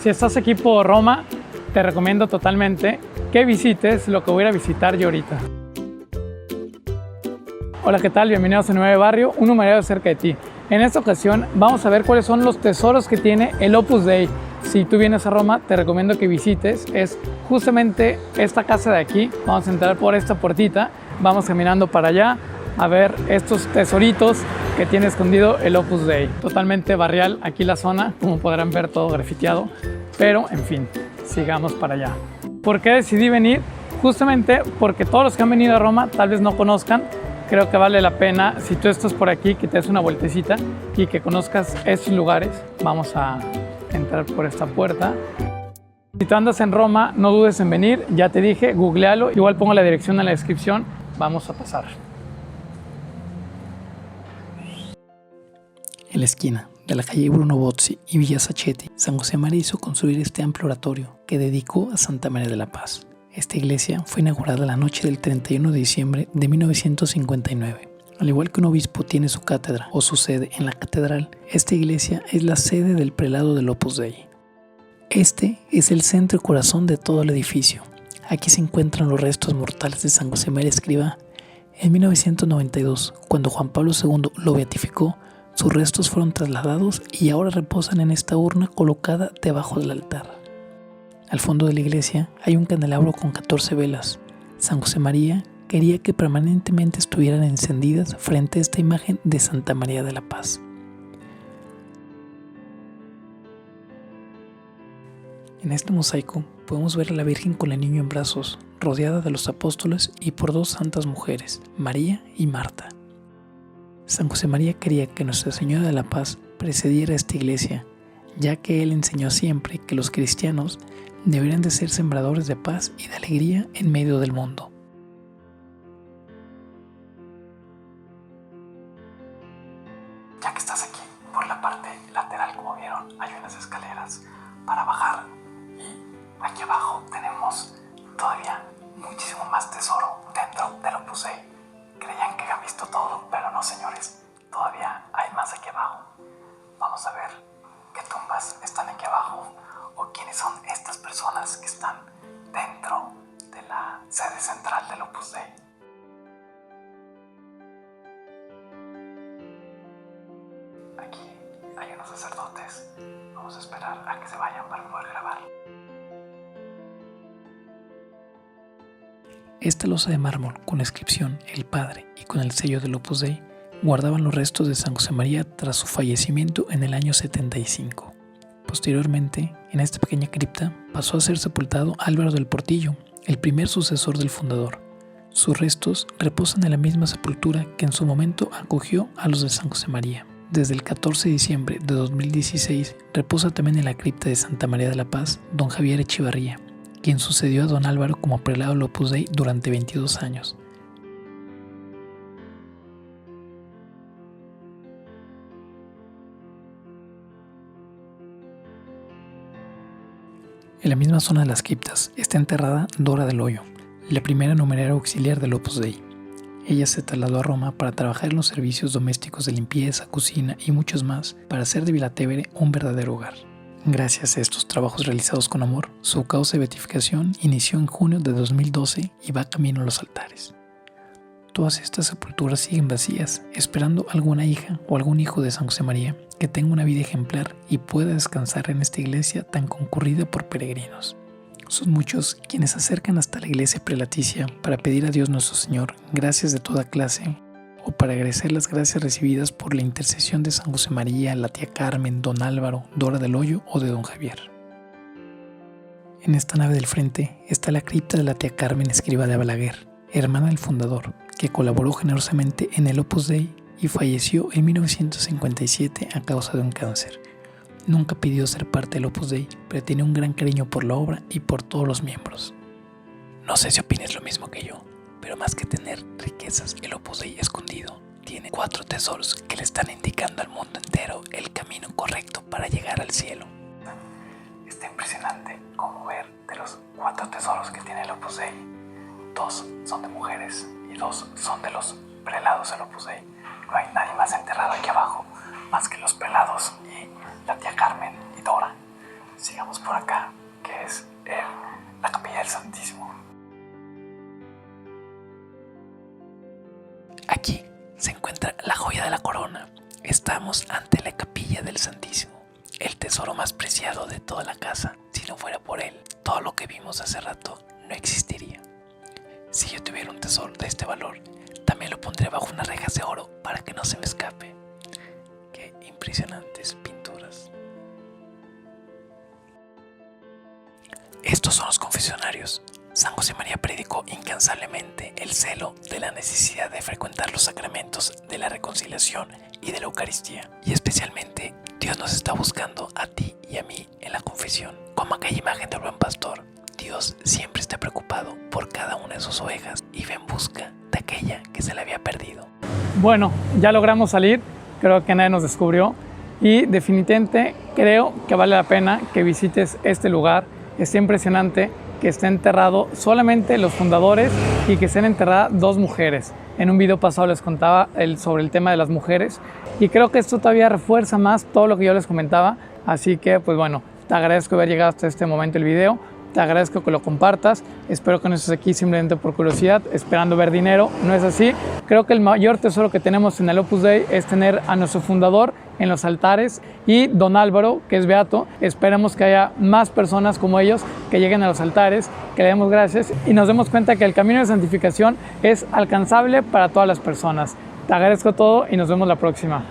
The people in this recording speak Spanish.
Si estás aquí por Roma, te recomiendo totalmente que visites lo que voy a ir a visitar yo ahorita. Hola, ¿qué tal? Bienvenidos a Nuevo Barrio, un numerario cerca de ti. En esta ocasión vamos a ver cuáles son los tesoros que tiene el Opus Dei. Si tú vienes a Roma, te recomiendo que visites. Es justamente esta casa de aquí. Vamos a entrar por esta puertita, vamos caminando para allá a ver estos tesoritos que tiene escondido el Opus Dei. Totalmente barrial aquí la zona, como podrán ver, todo grafiteado. Pero, en fin, sigamos para allá. ¿Por qué decidí venir? Justamente porque todos los que han venido a Roma tal vez no conozcan. Creo que vale la pena, si tú estás por aquí, que te des una vueltecita y que conozcas estos lugares. Vamos a entrar por esta puerta. Si tú andas en Roma, no dudes en venir. Ya te dije, googlealo. Igual pongo la dirección en la descripción. Vamos a pasar. En la esquina de la calle Bruno Bozzi y Villa Sacchetti, San Josemaría hizo construir este amplio oratorio que dedicó a Santa María de la Paz. Esta iglesia fue inaugurada la noche del 31 de diciembre de 1959. Al igual que un obispo tiene su cátedra o su sede en la catedral, esta iglesia es la sede del prelado del Opus Dei. Este es el centro y corazón de todo el edificio. Aquí se encuentran los restos mortales de San Josemaría Escrivá. En 1992, cuando Juan Pablo II lo beatificó, sus restos fueron trasladados y ahora reposan en esta urna colocada debajo del altar. Al fondo de la iglesia hay un candelabro con 14 velas. San Josemaría quería que permanentemente estuvieran encendidas frente a esta imagen de Santa María de la Paz. En este mosaico podemos ver a la Virgen con el niño en brazos, rodeada de los apóstoles y por dos santas mujeres, María y Marta. San Josemaría quería que Nuestra Señora de la Paz precediera esta iglesia, ya que él enseñó siempre que los cristianos deberían de ser sembradores de paz y de alegría en medio del mundo. Ya que estás aquí, por la parte lateral, como vieron, hay unas escaleras para bajar y aquí abajo tenemos todavía muchísimo más tesoro dentro del Opus Dei. Creían que habían visto todo, pero no, señores, todavía hay más aquí abajo. Vamos a ver qué tumbas están aquí abajo o quiénes son estas personas que están dentro de la sede central del Opus Dei. Aquí hay unos sacerdotes. Vamos a esperar a que se vayan para poder grabar. Esta losa de mármol con la inscripción El Padre y con el sello del Opus Dei guardaban los restos de San Josemaría tras su fallecimiento en el año 75. Posteriormente, en esta pequeña cripta pasó a ser sepultado Álvaro del Portillo, el primer sucesor del fundador. Sus restos reposan en la misma sepultura que en su momento acogió a los de San Josemaría. Desde el 14 de diciembre de 2016 reposa también en la cripta de Santa María de la Paz don Javier Echevarría, quien sucedió a don Álvaro como prelado del Opus Dei durante 22 años. En la misma zona de las criptas está enterrada Dora del Hoyo, la primera numeraria auxiliar del Opus Dei. Ella se trasladó a Roma para trabajar en los servicios domésticos de limpieza, cocina y muchos más para hacer de Vilatevere un verdadero hogar. Gracias a estos trabajos realizados con amor, su causa de beatificación inició en junio de 2012 y va camino a los altares. Todas estas sepulturas siguen vacías, esperando alguna hija o algún hijo de San Josemaría que tenga una vida ejemplar y pueda descansar en esta iglesia tan concurrida por peregrinos. Son muchos quienes se acercan hasta la iglesia prelaticia para pedir a Dios nuestro Señor gracias de toda clase o para agradecer las gracias recibidas por la intercesión de San Josemaría, la tía Carmen, don Álvaro, Dora del Hoyo o de don Javier. En esta nave del frente está la cripta de la tía Carmen Escrivá de Balaguer, hermana del fundador, que colaboró generosamente en el Opus Dei y falleció en 1957 a causa de un cáncer. Nunca pidió ser parte del Opus Dei, pero tiene un gran cariño por la obra y por todos los miembros. No sé si opines lo mismo que yo, pero más que tener riquezas, el Opus Dei escondido tiene 4 tesoros que le están indicando al mundo entero el camino correcto para llegar al cielo. Está impresionante cómo ver de los 4 tesoros que tiene el Opus Dei, 2 son de mujeres y 2 son de los prelados del Opus Dei. No hay nadie más enterrado aquí abajo, más que los prelados y la tía Carmen y Dora. Aquí se encuentra la joya de la corona. Estamos ante la capilla del Santísimo, el tesoro más preciado de toda la casa. Si no fuera por él, todo lo que vimos hace rato no existiría. Si yo tuviera un tesoro de este valor, también lo pondré bajo unas rejas de oro para que no se me escape. Qué impresionantes pinturas. Estos son los confesionarios. San José María predicó incansablemente el celo de la necesidad de frecuentar los sacramentos de la reconciliación y de la Eucaristía. Y especialmente, Dios nos está buscando a ti y a mí en la confesión. Como aquella imagen del buen pastor, Dios siempre está preocupado por cada una de sus ovejas y va en busca de aquella que se le había perdido. Bueno, ya logramos salir, creo que nadie nos descubrió y definitivamente creo que vale la pena que visites este lugar. Está impresionante que esté enterrado solamente los fundadores y que estén enterradas 2 mujeres. En un video pasado les contaba sobre el tema de las mujeres y creo que esto todavía refuerza más todo lo que yo les comentaba. Así que pues bueno, te agradezco haber llegado hasta este momento del video. Te agradezco que lo compartas. Espero que no estés aquí simplemente por curiosidad, esperando ver dinero. No es así. Creo que el mayor tesoro que tenemos en el Opus Dei es tener a nuestro fundador en los altares y don Álvaro, que es beato. Esperemos que haya más personas como ellos que lleguen a los altares, que le demos gracias y nos demos cuenta que el camino de santificación es alcanzable para todas las personas. Te agradezco todo y nos vemos la próxima.